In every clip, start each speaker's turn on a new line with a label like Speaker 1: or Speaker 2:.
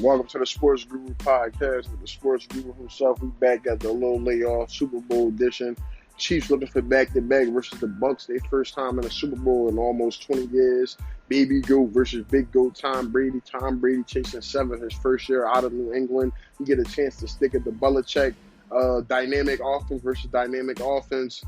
Speaker 1: Welcome to the Sports Guru Podcast with the Sports Guru himself. We back at the little layoff Super Bowl edition. Chiefs looking for back-to-back versus the Bucs. Their first time in a Super Bowl in almost 20 years. Baby GOAT versus Big GOAT Tom Brady. Tom Brady chasing 7 his first year out of New England. You get a chance to stick at the Belichick dynamic offense versus dynamic offense.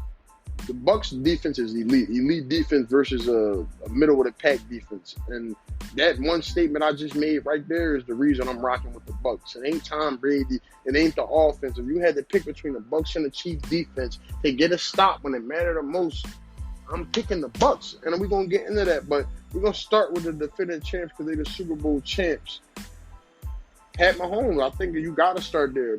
Speaker 1: The Bucs defense is elite. Elite defense versus a middle-of-the-pack defense. And that one statement I just made right there is the reason I'm rocking with the Bucs. It ain't Tom Brady. It ain't the offense. If you had to pick between the Bucs and the Chiefs defense to get a stop when it mattered the most, I'm picking the Bucs. And we're going to get into that. But we're going to start with the defending champs because they're the Super Bowl champs. Pat Mahomes, I think you got to start there.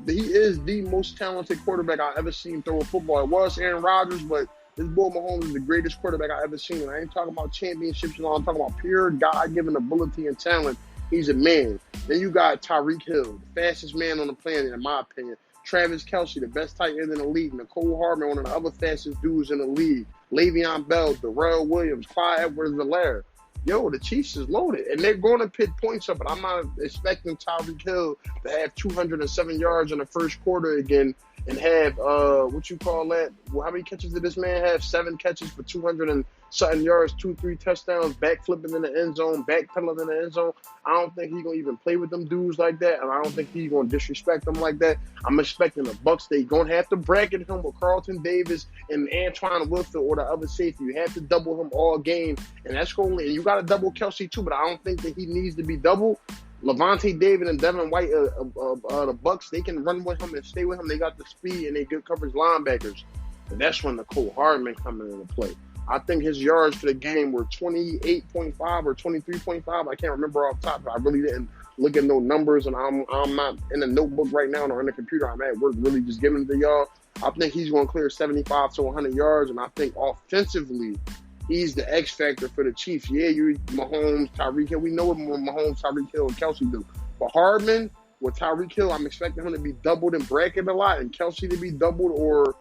Speaker 1: He is the most talented quarterback I've ever seen throw a football. It was Aaron Rodgers, but this boy Mahomes is the greatest quarterback I've ever seen. And I ain't talking about championships and all. I'm talking about pure God-given ability and talent. He's a man. Then you got Tyreek Hill, the fastest man on the planet, in my opinion. Travis Kelce, the best tight end in the league. Nicole Hardman, one of the other fastest dudes in the league. Le'Veon Bell, Darrell Williams, Clyde Edwards-Helaire. Yo, the Chiefs is loaded, and they're going to pit points up, but I'm not expecting Tyreek Hill to have 207 yards in the first quarter again and have, how many catches did this man have? 7 catches for 200 and something yards, 2-3 touchdowns, backflipping in the end zone, backpedaling in the end zone. I don't think he's going to even play with them dudes like that, and I don't think he's going to disrespect them like that. I'm expecting the Bucs. They're going to have to bracket him with Carlton Davis and Antoine Winfield or the other safety. You have to double him all game, and that's going to, and you got to double Kelce too, but I don't think that he needs to be doubled. Levante David and Devin White, the Bucs, they can run with him and stay with him. They got the speed and they good coverage linebackers. And that's when Nicole Hardman coming into play. I think his yards for the game were 28.5 or 23.5. I can't remember off the top. I really didn't look at no numbers, and I'm not in the notebook right now or in the computer. I'm at work really just giving it to y'all. I think he's going to clear 75 to 100 yards, and I think offensively, he's the X factor for the Chiefs. Yeah, you Mahomes, Tyreek Hill. We know what Mahomes, Tyreek Hill, and Kelce do. But Hardman with Tyreek Hill, I'm expecting him to be doubled and bracket a lot, and Kelce to be doubled or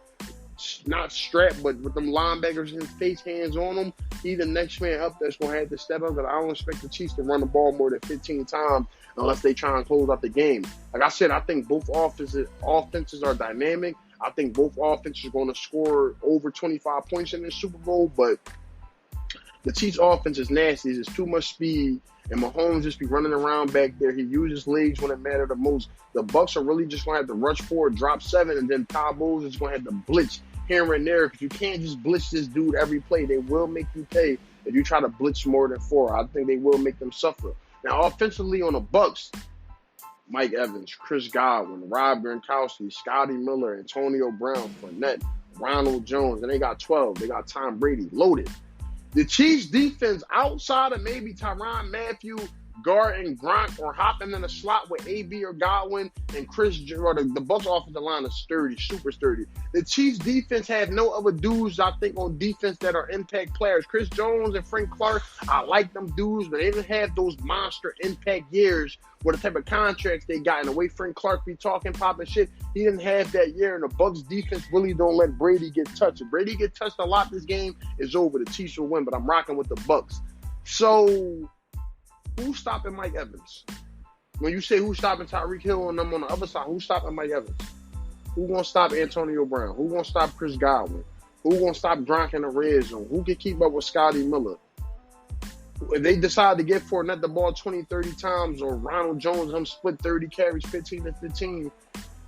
Speaker 1: not strapped, but with them linebackers in his face, hands on him. He's the next man up that's going to have to step up. But I don't expect the Chiefs to run the ball more than 15 times unless they try and close out the game. Like I said, I think both offenses are dynamic. I think both offenses are going to score over 25 points in this Super Bowl, but the Chiefs' offense is nasty. There's too much speed, and Mahomes just be running around back there. He uses legs when it matters the most. The Bucs are really just going to have to rush forward, drop 7, and then Todd Bowles is going to have to blitz here and there because you can't just blitz this dude every play. They will make you pay if you try to blitz more than 4. I think they will make them suffer. Now, offensively on the Bucs, Mike Evans, Chris Godwin, Rob Gronkowski, Scotty Miller, Antonio Brown, Fournette, Ronald Jones, and they got 12. They got Tom Brady loaded. The Chiefs defense, outside of maybe Tyrann Mathieu, guarding Gronk or hopping in the slot with AB or Godwin and Chris, or the Bucs offensive line is sturdy, super sturdy. The Chiefs defense had no other dudes, I think, on defense that are impact players. Chris Jones and Frank Clark, I like them dudes, but they didn't have those monster impact years with the type of contracts they got. And the way Frank Clark be talking, popping shit, he didn't have that year. And the Bucs defense really don't let Brady get touched. If Brady get touched a lot this game, it's over. The Chiefs will win, but I'm rocking with the Bucs. So who's stopping Mike Evans? When you say who's stopping Tyreek Hill and them on the other side, who's stopping Mike Evans? Who gonna stop Antonio Brown? Who gonna stop Chris Godwin? Who gonna stop Gronk in the red zone? Who can keep up with Scotty Miller? If they decide to get Fournette the ball 20, 30 times, or Ronald Jones, him split 30 carries, 15 to 15,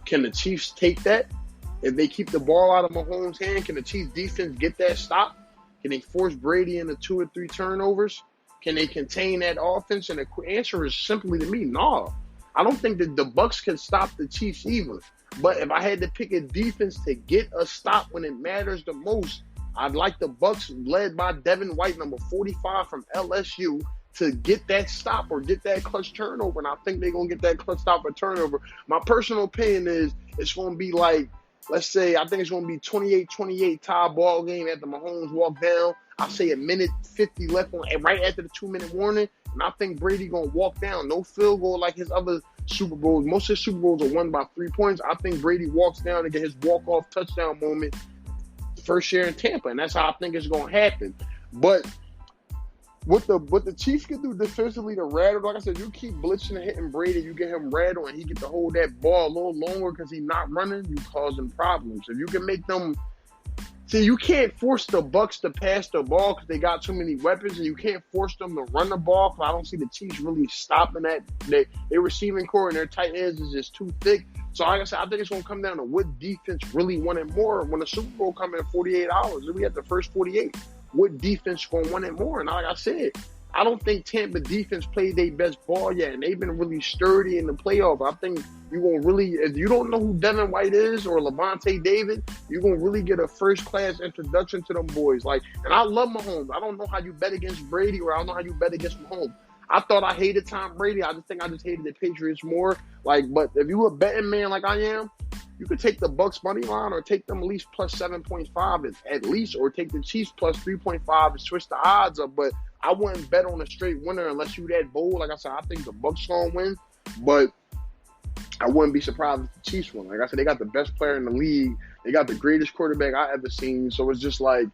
Speaker 1: can the Chiefs take that? If they keep the ball out of Mahomes' hand, can the Chiefs defense get that stop? Can they force Brady into 2 or 3 turnovers? Can they contain that offense? And the answer is simply to me, no. I don't think that the Bucs can stop the Chiefs either. But if I had to pick a defense to get a stop when it matters the most, I'd like the Bucs led by Devin White, number 45 from LSU, to get that stop or get that clutch turnover. And I think they're going to get that clutch stop or turnover. My personal opinion is it's going to be like, let's say, I think it's going to be 28-28 tie ball game after Mahomes walk down. I say a minute 50 left on right after the 2-minute warning. And I think Brady going to walk down. No field goal like his other Super Bowls. Most of his Super Bowls are won by 3 points. I think Brady walks down and get his walk-off touchdown moment first year in Tampa. And that's how I think it's going to happen. But what the Chiefs can do defensively to rattle, like I said, you keep blitzing and hitting Brady, you get him rattled, and he get to hold that ball a little longer because he's not running, you causing problems. If you can make them, see, you can't force the Bucs to pass the ball because they got too many weapons, and you can't force them to run the ball because I don't see the Chiefs really stopping that. Their receiving core and their tight ends is just too thick. So like I said, I think it's going to come down to what defense really wanted more when the Super Bowl come in 48 hours. We had the first 48. What defense going to want it more? And like I said, I don't think Tampa defense played their best ball yet, and they've been really sturdy in the playoffs. I think you're going to really, if you don't know who Devin White is or Levante David, you're going to really get a first-class introduction to them boys. Like, and I love Mahomes. I don't know how you bet against Brady, or I don't know how you bet against Mahomes. I thought I hated Tom Brady. I just think I just hated the Patriots more. Like, but if you a betting man like I am, you could take the Bucs money line or take them at least plus 7.5 at least, or take the Chiefs plus 3.5 and switch the odds up. But I wouldn't bet on a straight winner unless you that bold. Like I said, I think the Bucs gonna win, but I wouldn't be surprised if the Chiefs win. Like I said, they got the best player in the league. They got the greatest quarterback I ever seen. So it's just like,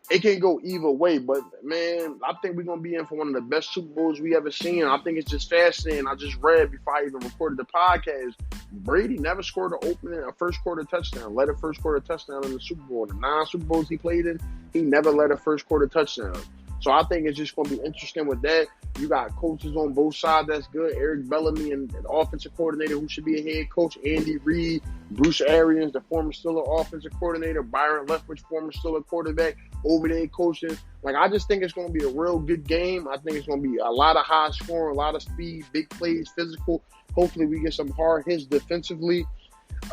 Speaker 1: it can go either way, but man, I think we're going to be in for one of the best Super Bowls we ever seen. I think it's just fascinating. I just read before I even recorded the podcast, Brady never scored a first quarter touchdown, led a first quarter touchdown in the Super Bowl. The 9 Super Bowls he played in, he never led a first quarter touchdown. So I think it's just going to be interesting with that. You got coaches on both sides that's good. Eric Bellamy and the offensive coordinator who should be a head coach, Andy Reid, Bruce Arians, the former Steelers offensive coordinator, Byron Leftwich, former Steelers quarterback, over there coaching. Like, I just think it's going to be a real good game. I think it's going to be a lot of high scoring, a lot of speed, big plays, physical. Hopefully we get some hard hits defensively.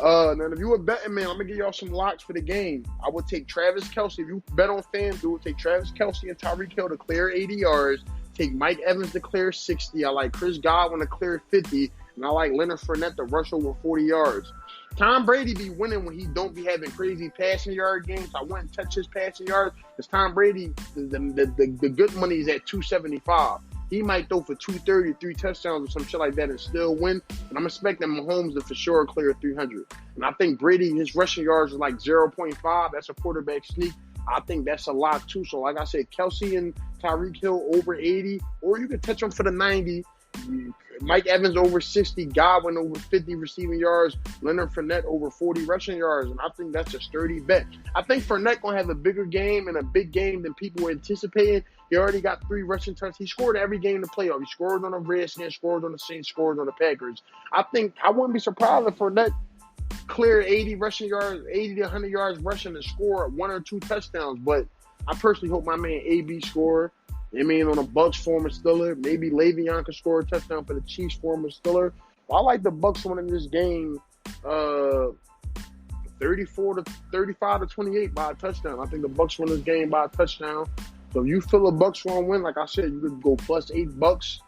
Speaker 1: And then if you a betting man, I'm going to give y'all some locks for the game. I would take Travis Kelce. If you bet on FanDuel, take Travis Kelce and Tyreek Hill to clear 80 yards. Take Mike Evans to clear 60. I like Chris Godwin to clear 50. And I like Leonard Fournette to rush over 40 yards. Tom Brady be winning when he don't be having crazy passing yard games. I wouldn't touch his passing yards because Tom Brady, the good money is at 275. He might throw for 230, 3 touchdowns or some shit like that and still win. And I'm expecting Mahomes to for sure clear 300. And I think Brady, his rushing yards are like 0.5. That's a quarterback sneak. I think that's a lot too. So like I said, Kelce and Tyreek Hill over 80, or you can touch them for the 90. Mike Evans over 60, Godwin over 50 receiving yards, Leonard Fournette over 40 rushing yards, and I think that's a sturdy bet. I think Fournette going to have a bigger game and a big game than people were anticipating. He already got 3 rushing touchdowns. He scored every game in the playoff. He scored on the Redskins, scored on the Saints, scored on the Packers. I wouldn't be surprised if Fournette clear 80 rushing yards, 80 to 100 yards rushing and score 1 or 2 touchdowns, but I personally hope my man AB score. I mean, on a Bucs former Steeler, maybe Le'Veon could score a touchdown for the Chiefs former Steeler. I like the Bucs winning this game 35 to 28 by a touchdown. I think the Bucs win this game by a touchdown. So if you feel a Bucs gonna win, like I said, you could go plus $8,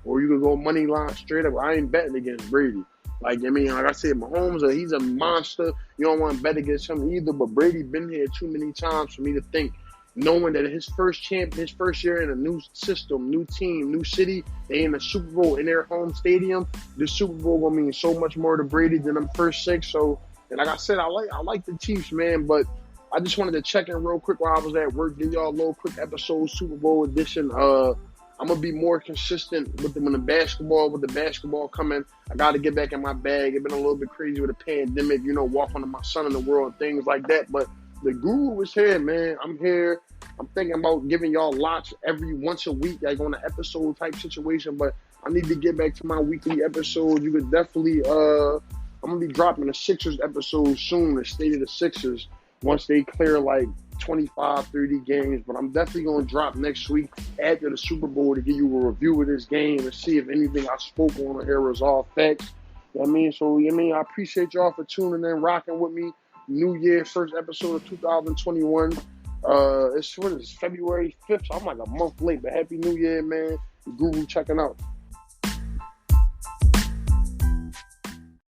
Speaker 1: or you could go money line straight up. I ain't betting against Brady. Like I said, Mahomes, he's a monster. You don't want to bet against him either. But Brady been here too many times for me to think, knowing that his first year in a new system, new team, new city, they in the Super Bowl in their home stadium. This Super Bowl gonna mean so much more to Brady than them first 6. So, and like I said, I like the Chiefs, man. But I just wanted to check in real quick while I was at work, give y'all a little quick episode, Super Bowl edition. I'm gonna be more consistent with the basketball coming. I got to get back in my bag. It's been a little bit crazy with the pandemic, walking to my son in the world, things like that. But the guru is here, man. I'm here. I'm thinking about giving y'all lots every once a week, like on an episode type situation. But I need to get back to my weekly episode. You could definitely, I'm gonna be dropping a Sixers episode soon, the State of the Sixers, once they clear like 25, 30 games. But I'm definitely gonna drop next week after the Super Bowl to give you a review of this game and see if anything I spoke on here was all facts. You know what I mean? So, I appreciate y'all for tuning in, rocking with me. New Year, first episode of 2021. It's February 5th, so I'm like a month late, but Happy New Year, man. Guru checking out.